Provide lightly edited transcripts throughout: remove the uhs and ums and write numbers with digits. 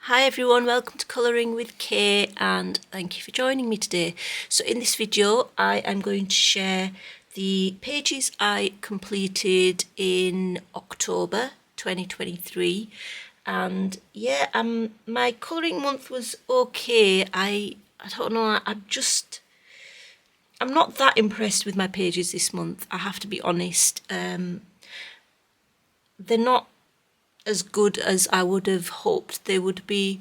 Hi everyone, welcome to Colouring with Kay and thank you for joining me today. So in this video I am going to share the pages I completed in October 2023 and yeah, my colouring month was okay. I don't know, I'm not that impressed with my pages this month, I have to be honest. They're not as good as I would have hoped they would be.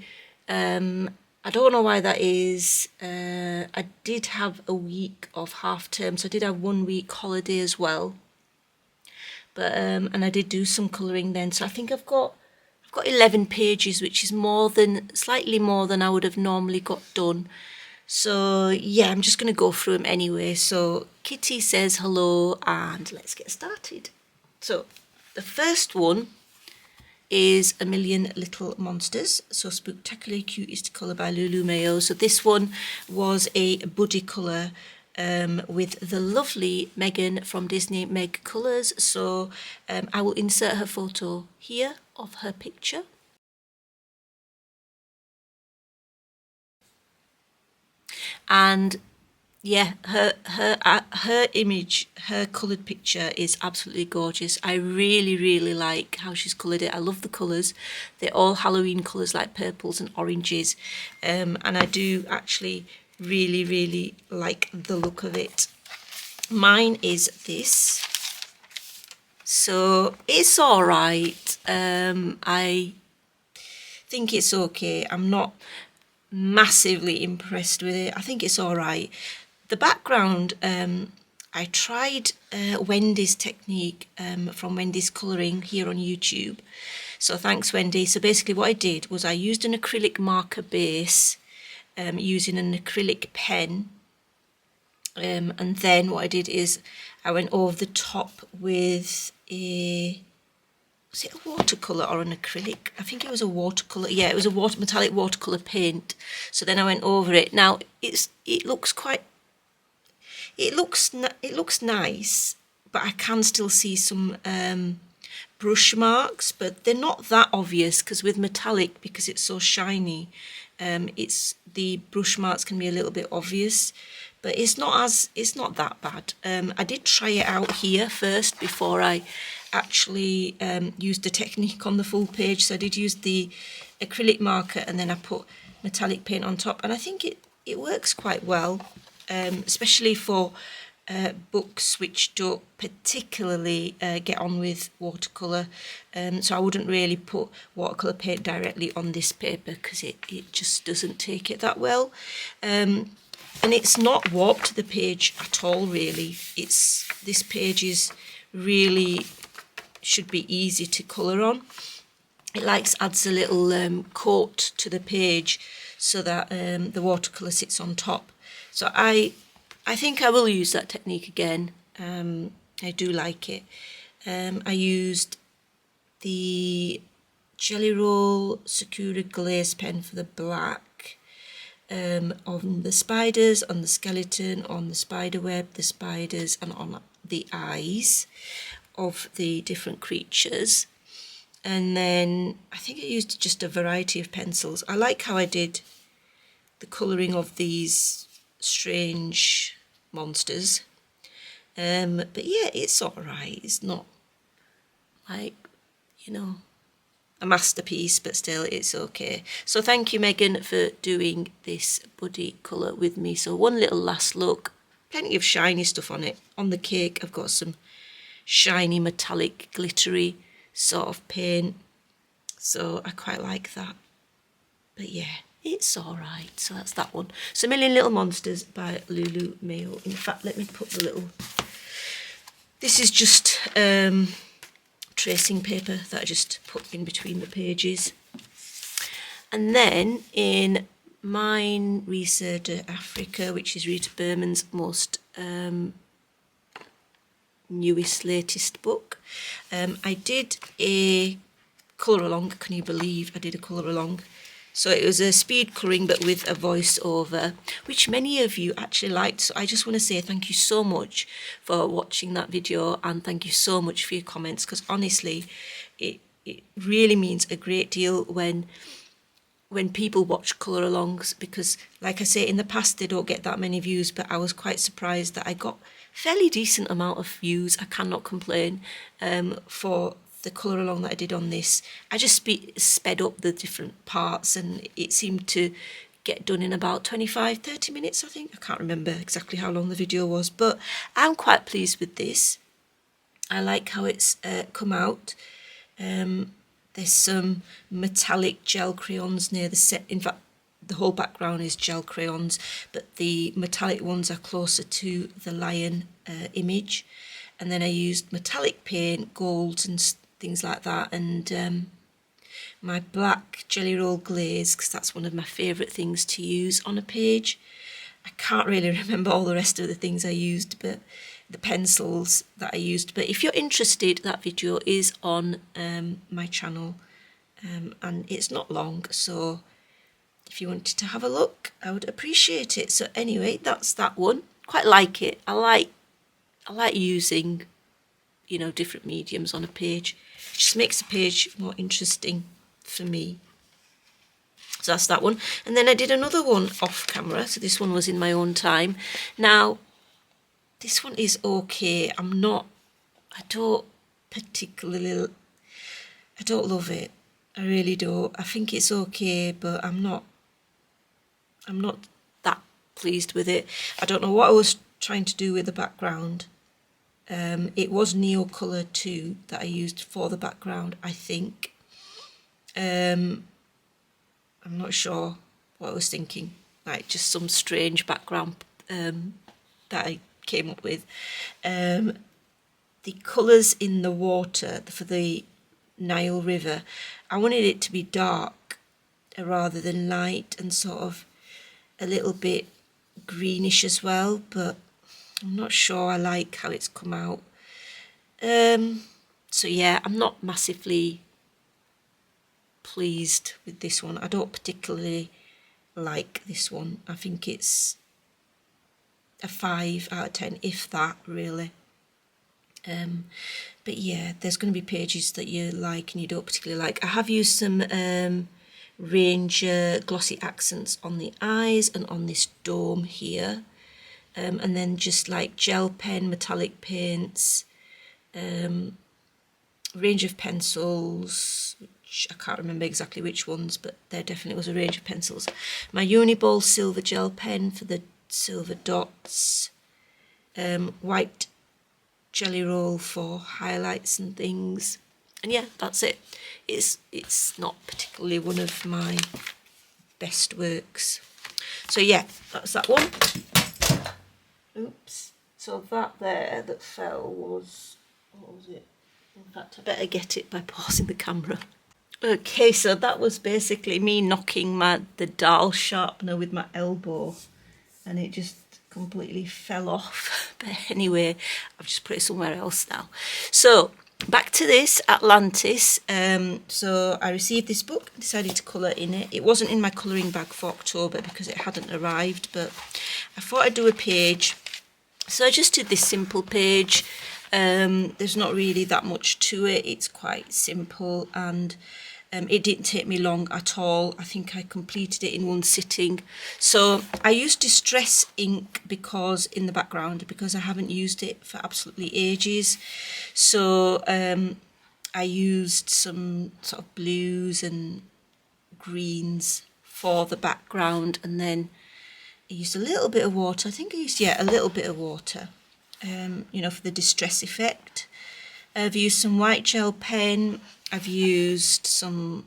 I don't know why that is. I did have a week of half term, so I did have 1 week holiday as well. But and I did do some colouring then, so I think I've got 11 pages, which is slightly more than I would have normally got done. So yeah, I'm just going to go through them anyway. So Kitty says hello and let's get started. So the first one is A Million Little Monsters, so Spectacularly Cutest Colour by Lulu Mayo. So this one was a buddy colour with the lovely Megan from Disney Meg Colours. So I will insert her photo here of her picture. And yeah, her image, her coloured picture is absolutely gorgeous. I really like how she's coloured it. I love the colours. They're all Halloween colours like purples and oranges. And I do actually really like the look of it. Mine is this. So it's alright. I think it's okay. I'm not massively impressed with it. I think it's alright. The background, I tried Wendy's technique from Wendy's Colouring here on YouTube. So thanks, Wendy. So basically what I did was I used an acrylic marker base using an acrylic pen. And then what I did is I went over the top with was it a watercolour or an acrylic? I think it was a watercolour. Yeah, it was a metallic watercolour paint. So then I went over it. Now it looks nice, but I can still see some brush marks, but they're not that obvious because with metallic, because it's so shiny, the brush marks can be a little bit obvious, but it's not that bad. I did try it out here first before I actually used the technique on the full page. So I did use the acrylic marker and then I put metallic paint on top, and I think it works quite well, especially for books which don't particularly get on with watercolour. So I wouldn't really put watercolour paint directly on this paper because it just doesn't take it that well. And it's not warped the page at all, really. This page is really should be easy to colour on. It adds a little coat to the page so that the watercolour sits on top. So I think I will use that technique again. I do like it. I used the Jelly Roll Sakura Glaze pen for the black, on the spiders, on the skeleton, on the spider web, the spiders, and on the eyes of the different creatures. And then I think I used just a variety of pencils. I like how I did the colouring of these strange monsters. But yeah, it's alright. It's not like, a masterpiece, but still it's okay. So thank you, Megan, for doing this buddy colour with me. So one little last look. Plenty of shiny stuff on it. On the cake I've got some shiny metallic glittery sort of paint. So I quite like that. But yeah, it's alright. So that's that one. So Million Little Monsters by Lulu Mayo. In fact, let me put the little... This is just tracing paper that I just put in between the pages. And then in Mine Researcher Africa, which is Rita Berman's most latest book, I did a colour along. Can you believe I did a colour along? So it was a speed colouring but with a voiceover, which many of you actually liked. So I just want to say thank you so much for watching that video, and thank you so much for your comments, because honestly it really means a great deal when when people watch colour alongs, because like I say, in the past they don't get that many views, but I was quite surprised that I got fairly decent amount of views. I cannot complain for the colour along that I did on this. I just sped up the different parts and it seemed to get done in about 25-30 minutes, I think. I can't remember exactly how long the video was, but I'm quite pleased with this. I like how it's come out. There's some metallic gel crayons near the set. In fact, the whole background is gel crayons, but the metallic ones are closer to the lion image. And then I used metallic paint, golds and things like that, and my black jelly roll glaze, because that's one of my favourite things to use on a page. I can't really remember all the rest of the things I used, but the pencils that I used. But if you're interested, that video is on my channel, and it's not long, so if you wanted to have a look, I would appreciate it. So anyway, that's that one. Quite like it. I like using, you know, different mediums on a page. It just makes the page more interesting for me. So that's that one. And then I did another one off camera. So this one was in my own time. Now, this one is okay. I don't love it. I really don't. I think it's okay, but I'm not that pleased with it. I don't know what I was trying to do with the background. It was Neo Colour 2 that I used for the background, I think. I'm not sure what I was thinking. Like just some strange background that I came up with. The colours in the water for the Nile River, I wanted it to be dark rather than light and sort of a little bit greenish as well, but I'm not sure I like how it's come out. So yeah, I'm not massively pleased with this one. I don't particularly like this one. I think it's a 5 out of 10, if that, really. But yeah, there's going to be pages that you like and you don't particularly like. I have used some Ranger glossy accents on the eyes and on this dome here, and then just like gel pen, metallic paints, range of pencils, which I can't remember exactly which ones, but there definitely was a range of pencils. My Uniball silver gel pen for the silver dots, white jelly roll for highlights and things, and yeah, that's it. It's not particularly one of my best works. So yeah, that's that one. Oops. So that there that fell was, what was it? In fact, I better get it by pausing the camera. Okay, so that was basically me knocking the dial sharpener with my elbow, and it just completely fell off. But anyway, I've just put it somewhere else now. So back to this Atlantis. So I received this book and decided to colour in it. It wasn't in my colouring bag for October because it hadn't arrived, but I thought I'd do a page. So I just did this simple page. There's not really that much to it. It's quite simple, and it didn't take me long at all. I think I completed it in one sitting. So I used Distress ink because in the background, because I haven't used it for absolutely ages. So I used some sort of blues and greens for the background, and then I used a little bit of water. I think I used, yeah, a little bit of water, you know, for the distress effect. I've used some white gel pen. I've used some,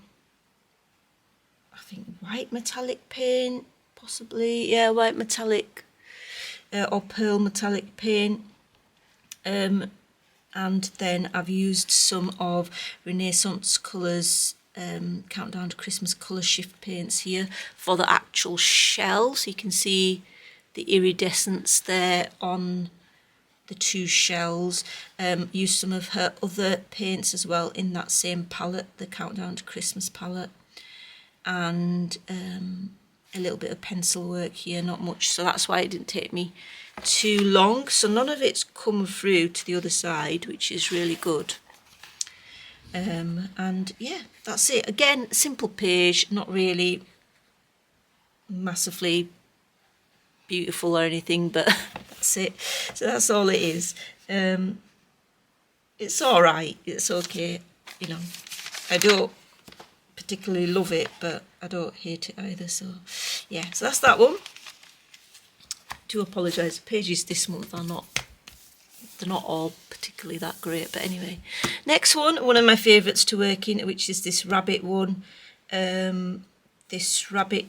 I think, white metallic paint, possibly. Yeah, white metallic or pearl metallic paint. And then I've used some of Renaissance Colours Countdown to Christmas colour shift paints here for the actual shell, so you can see the iridescence there on the two shells. Used some of her other paints as well in that same palette, the Countdown to Christmas palette, and a little bit of pencil work here, not much, so that's why it didn't take me too long. So none of it's come through to the other side, which is really good. And yeah, that's it. Again, simple page, not really massively beautiful or anything, but that's it. So that's all it is. It's all right. It's okay. You know, I don't particularly love it, but I don't hate it either. So yeah, so that's that one. Do apologise. The pages this month are not, they're not all particularly that great, but anyway. Next one of my favourites to work in, which is this rabbit one. This rabbit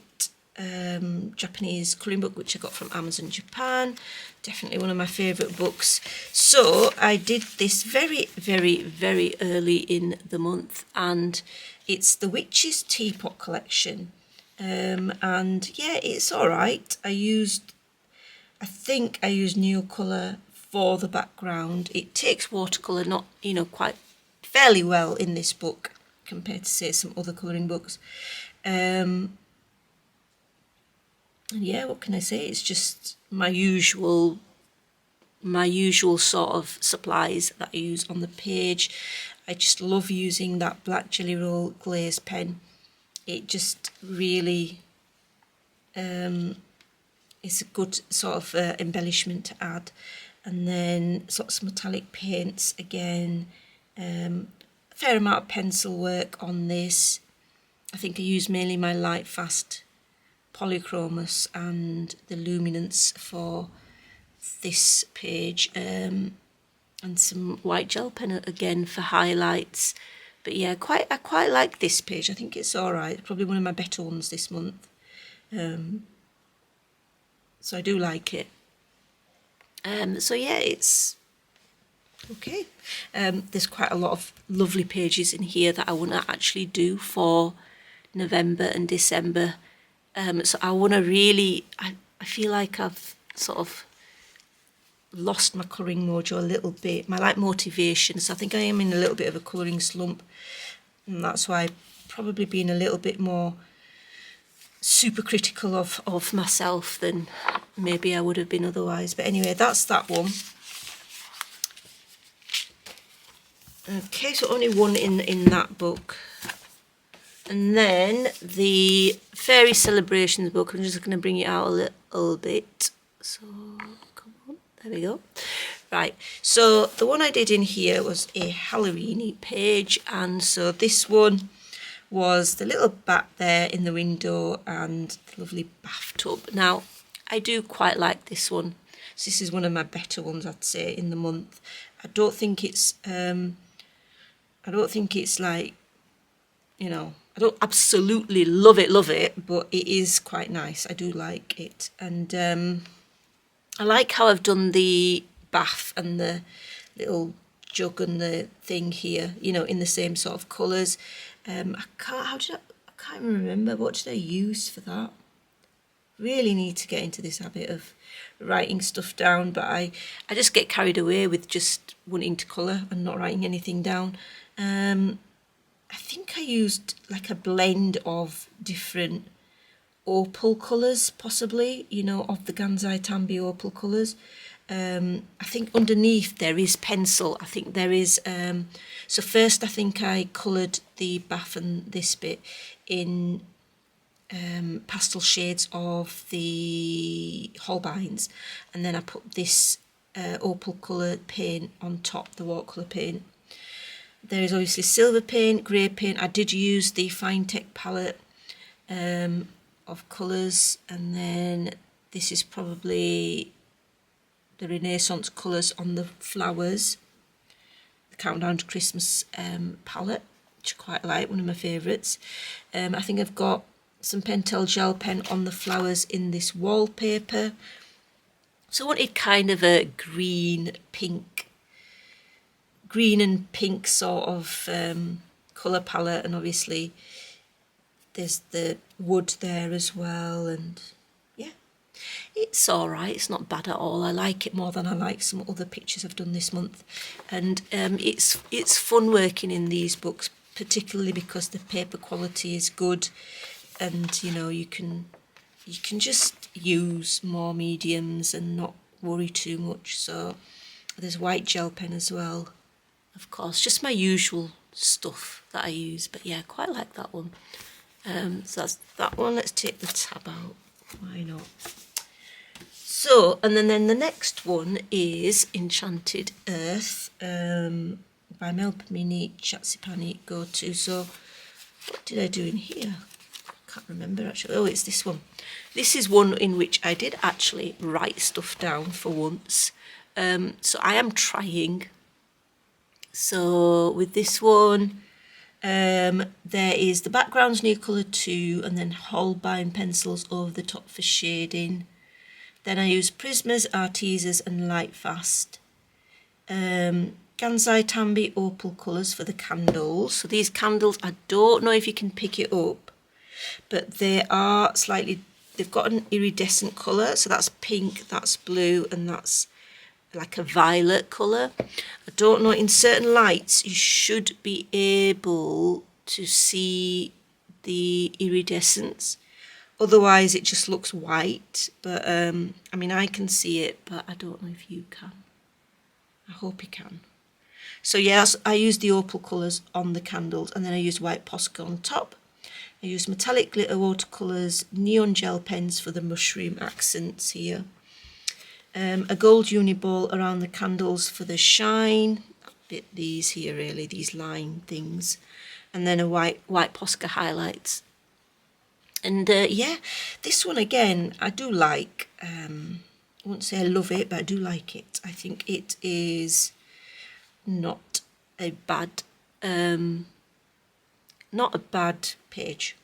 Japanese colouring book, which I got from Amazon Japan. Definitely one of my favourite books. So I did this very, very, very early in the month, and it's the Witch's Teapot collection. And yeah, it's all right. I think I used Neocolour for the background. It takes watercolour, not, you know, quite fairly well in this book compared to, say, some other colouring books. And yeah, what can I say? It's just my usual sort of supplies that I use on the page. I just love using that black Jelly Roll glaze pen. It just really is a good sort of embellishment to add. And then lots of metallic paints again. A fair amount of pencil work on this. I think I use mainly my Light Fast Polychromos and the Luminance for this page, and some white gel pen again for highlights. But yeah, I quite like this page. I think it's all right. Probably one of my better ones this month. So I do like it. So yeah, it's okay. There's quite a lot of lovely pages in here that I want to actually do for November and December. So I want to really, I feel like I've sort of lost my colouring mojo a little bit, my like motivation. So I think I am in a little bit of a colouring slump, and that's why I've probably been a little bit more super critical of myself than maybe I would have been otherwise. But anyway, that's that one. Okay, so only one in that book. And then the Fairy Celebrations book, I'm just going to bring it out a little bit. So, come on, there we go. Right, so the one I did in here was a Halloween-y page, and so this one was the little bat there in the window and the lovely bathtub. Now, I do quite like this one. So this is one of my better ones, I'd say, in the month. I don't think it's like, you know, I don't absolutely love it, but it is quite nice. I do like it. And I like how I've done the bath and the little jug and the thing here, you know, in the same sort of colours. I can't even remember, what did I use for that? Really need to get into this habit of writing stuff down, but I just get carried away with just wanting to colour and not writing anything down. I think I used like a blend of different opal colours, possibly, you know, of the Gansai Tambi opal colours. I think underneath there is pencil. I think there is, so first I think I coloured the bath and this bit in pastel shades of the Holbeins, and then I put this opal coloured paint on top, the watercolour paint. There is obviously silver paint, grey paint. I did use the Fine Tech palette of colours, and then this is probably the Renaissance colours on the flowers, the Countdown to Christmas palette, which I quite like, one of my favourites. I think I've got some Pentel gel pen on the flowers in this wallpaper. So I wanted kind of a green and pink sort of colour palette, and obviously there's the wood there as well, and yeah, it's alright, it's not bad at all. I like it more than I like some other pictures I've done this month, and it's fun working in these books, particularly because the paper quality is good, and you know, you can just use more mediums and not worry too much. So there's white gel pen as well, of course, just my usual stuff that I use. But yeah, I quite like that one. So that's that one. Let's take the tab out. Why not? So, and then the next one is Enchanted Earth by Melpomene Chatsipani Go-To. So, what did I do in here? I can't remember actually. Oh, it's this one. This is one in which I did actually write stuff down for once. So I am trying. So with this one, there is the background's new colour 2 and then Holbein pencils over the top for shading. Then I use Prismas, Artisas and Lightfast. Gansai Tambi Opal colours for the candles. So these candles, I don't know if you can pick it up, but they are slightly, they've got an iridescent colour. So that's pink, that's blue and that's like a violet colour. I don't know, in certain lights you should be able to see the iridescence. Otherwise it just looks white, but I mean I can see it, but I don't know if you can. I hope you can. So yes, I use the opal colours on the candles and then I use white Posca on top. I use metallic glitter watercolours, neon gel pens for the mushroom accents here. A gold uniball around the candles for the shine. These here really, these line things. And then a white Posca highlights. And yeah, this one again, I do like. I won't say I love it, but I do like it. I think it is not a bad, page.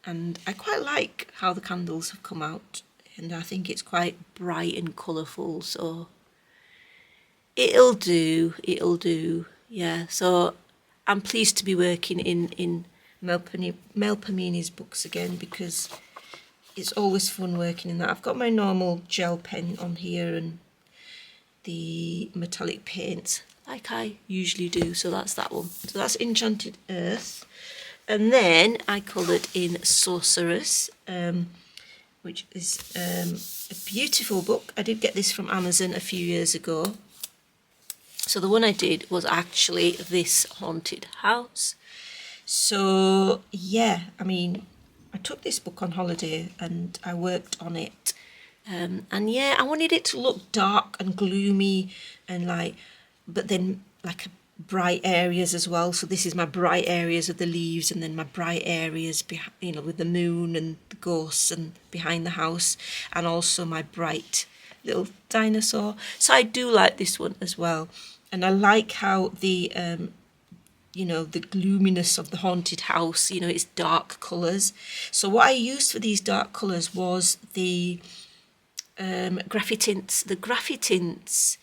And I quite like how the candles have come out. And I think it's quite bright and colourful, so it'll do, yeah. So I'm pleased to be working in Melpomene's books again, because it's always fun working in that. I've got my normal gel pen on here and the metallic paint like I usually do, so that's that one. So that's Enchanted Earth. And then I coloured in Sorceress, which is a beautiful book. I did get this from Amazon a few years ago. So the one I did was actually this haunted house. So yeah, I mean, I took this book on holiday and I worked on it. And yeah, I wanted it to look dark and gloomy and like, but then like a bright areas as well. So this is my bright areas of the leaves and then my bright areas behind, you know, with the moon and the ghosts and behind the house, and also my bright little dinosaur. So I do like this one as well. And I like how the you know, the gloominess of the haunted house, you know, it's dark colours. So what I used for these dark colours was the graphitints. The graphitints,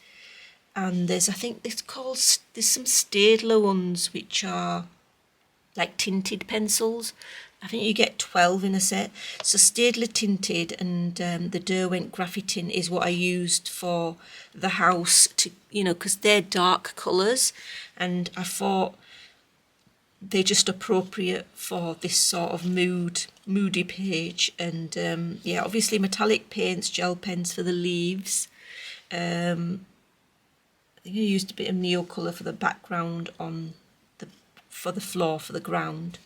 and there's, I think it's called, there's some Staedtler ones which are like tinted pencils. I think you get 12 in a set. So Staedtler tinted and the Derwent graphitin is what I used for the house to, you know, because they're dark colours, and I thought they're just appropriate for this sort of moody page. And yeah, obviously metallic paints, gel pens for the leaves. I think I used a bit of neo colour for the background on for the floor, for the ground.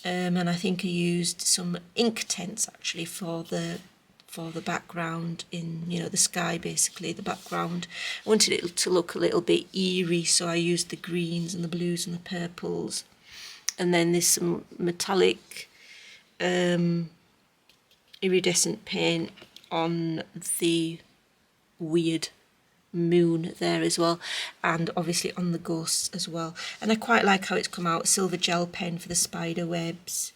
And I think I used some ink tints actually for the background in, you know, the sky, basically the background. I wanted it to look a little bit eerie, so I used the greens and the blues and the purples. And then there's some metallic iridescent paint on the weird moon there as well, and obviously on the ghosts as well. And I quite like how it's come out. Silver gel pen for the spider webs.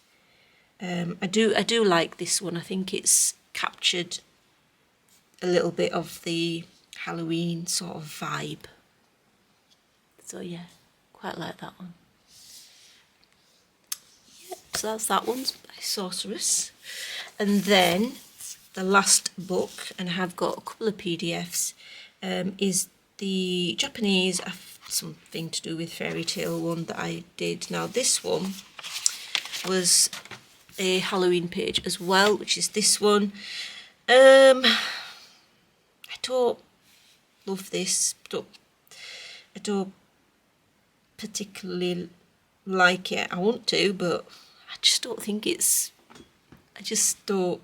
I do like this one. I think it's captured a little bit of the Halloween sort of vibe. So yeah, quite like that one. Yeah, so that's that one by Sorceress. And then the last book, and I have got a couple of PDFs, is the Japanese, something to do with fairy tale one that I did. Now this one was a Halloween page as well, which is this one. I don't love this. I don't particularly like it. I want to, but I just don't think it's I just don't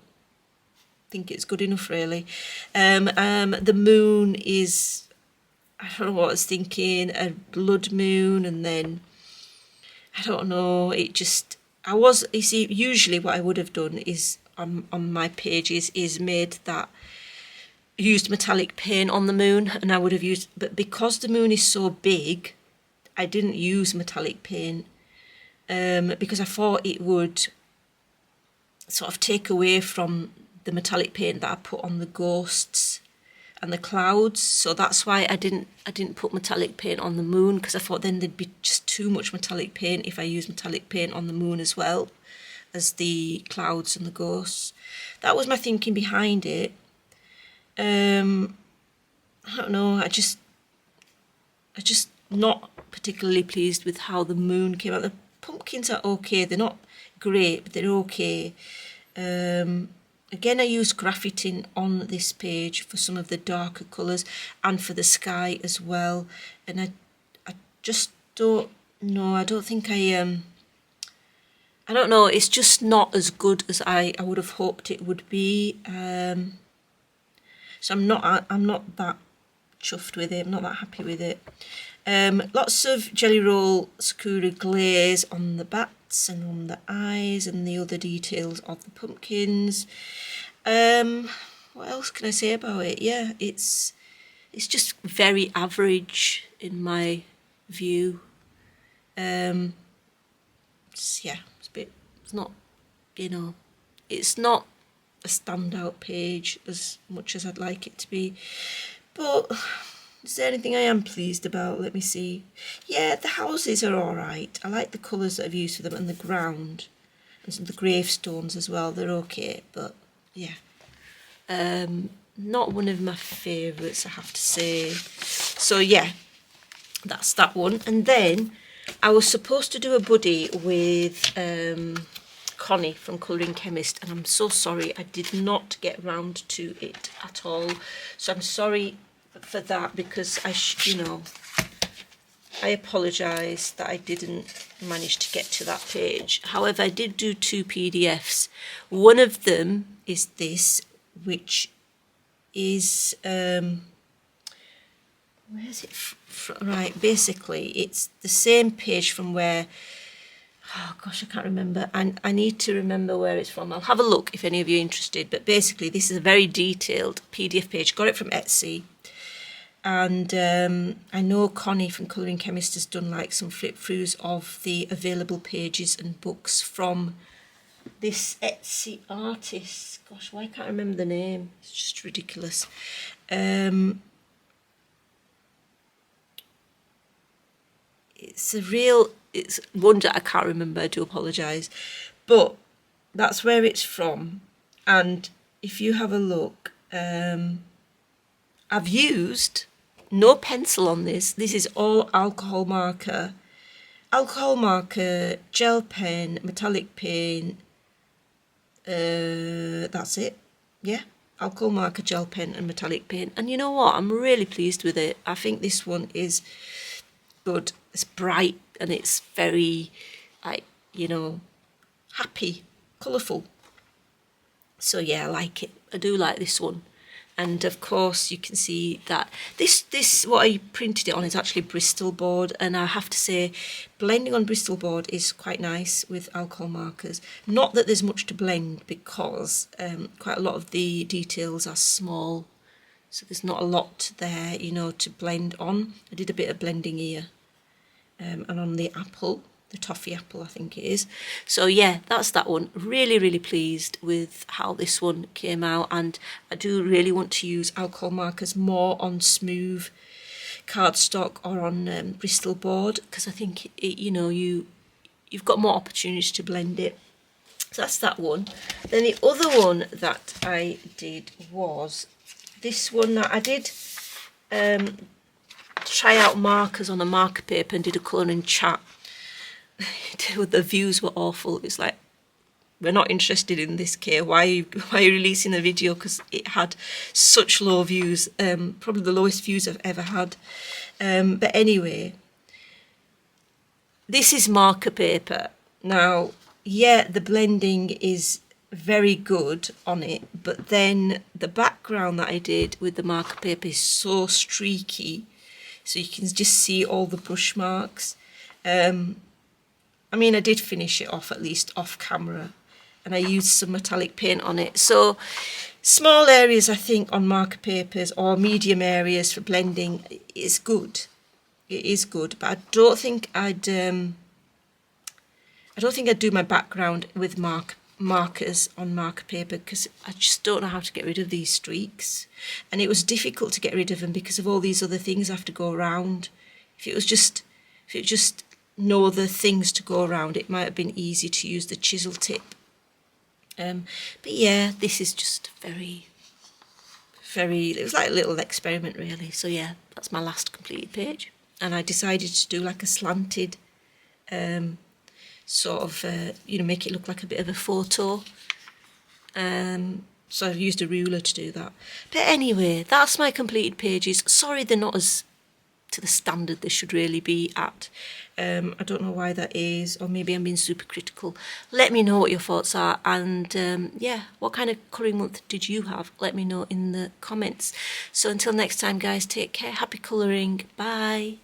think it's good enough, really. The moon is, I don't know what I was thinking, a blood moon, and then I don't know, it just, you see, usually what I would have done is on my pages is made that, used metallic paint on the moon, and I would have used, but because the moon is so big, I didn't use metallic paint, because I thought it would sort of take away from the metallic paint that I put on the ghosts and the clouds. So that's why I didn't put metallic paint on the moon, because I thought then there'd be just too much metallic paint if I use metallic paint on the moon as well as the clouds and the ghosts. That was my thinking behind it. I don't know, I just not particularly pleased with how the moon came out. The pumpkins are okay, they're not great, but they're okay. Again, I used graphiting on this page for some of the darker colours and for the sky as well. And I just don't know, I don't think I don't know, it's just not as good as I would have hoped it would be. So I'm not that chuffed with it, I'm not that happy with it. Lots of Jelly Roll Sakura glaze on the bats and on the eyes and the other details of the pumpkins. What else can I say about it? Yeah, it's just very average in my view. It's not, you know, it's not a standout page as much as I'd like it to be. But is there anything I am pleased about? Let me see. Yeah, the houses are all right. I like the colours that I've used for them, and the ground and some of the gravestones as well. They're okay, but yeah, not one of my favourites, I have to say. So yeah, that's that one. And then I was supposed to do a buddy with Connie from Colouring Chemist, and I'm so sorry I did not get round to it at all. So I'm sorry for that, because I apologise that I didn't manage to get to that page. However, I did do 2 PDFs. One of them is this, which is where is it right, basically it's the same page from where, oh gosh, I can't remember. I need to remember where it's from. I'll have a look if any of you are interested. But basically, this is a very detailed PDF page. Got it from Etsy. And I know Connie from Colouring Chemist has done like some flip throughs of the available pages and books from this Etsy artist. Gosh, why can't I remember the name? It's just ridiculous. It's wonder I can't remember, I do apologise. But that's where it's from. And if you have a look, I've used no pencil on this. This is all alcohol marker, gel pen, metallic paint. That's it. Yeah, alcohol marker, gel pen and metallic paint. And you know what? I'm really pleased with it. I think this one is good. It's bright and it's very, like, you know, happy, colourful. So yeah, I like it. I do like this one. And of course you can see that this what I printed it on is actually Bristol board, and I have to say blending on Bristol board is quite nice with alcohol markers. Not that there's much to blend, because quite a lot of the details are small, so there's not a lot there, you know, to blend on. I did a bit of blending here, and on the apple, the toffee apple I think it is. So yeah, that's that one. Really, really pleased with how this one came out, and I do really want to use alcohol markers more on smooth cardstock or on Bristol board, because I think it, you know, you've got more opportunities to blend it. So that's that one. Then the other one that I did was this one that I did try out markers on a marker paper and did a colouring chat. The views were awful. It's like, we're not interested in this, Kay. Why are you releasing a video? Because it had such low views, probably the lowest views I've ever had. But anyway, this is marker paper. Now, yeah, the blending is very good on it, but then the background that I did with the marker paper is so streaky, so you can just see all the brush marks. I mean, I did finish it off, at least off camera, and I used some metallic paint on it. So small areas, I think, on marker papers, or medium areas for blending, is good. It is good, but I don't think I'd do my background with markers on marker paper, because I just don't know how to get rid of these streaks, and it was difficult to get rid of them because of all these other things I have to go around. If it was just no other things to go around, it might have been easy to use the chisel tip. But yeah, this is just very, it was like a little experiment really. So yeah, that's my last completed page, and I decided to do like a slanted sort of, make it look like a bit of a photo. So I've used a ruler to do that. But anyway, that's my completed pages. Sorry they're not as to the standard they should really be at. I don't know why that is, or maybe I'm being super critical. Let me know what your thoughts are, and yeah, what kind of colouring month did you have? Let me know in the comments. So until next time guys, take care, happy colouring, bye.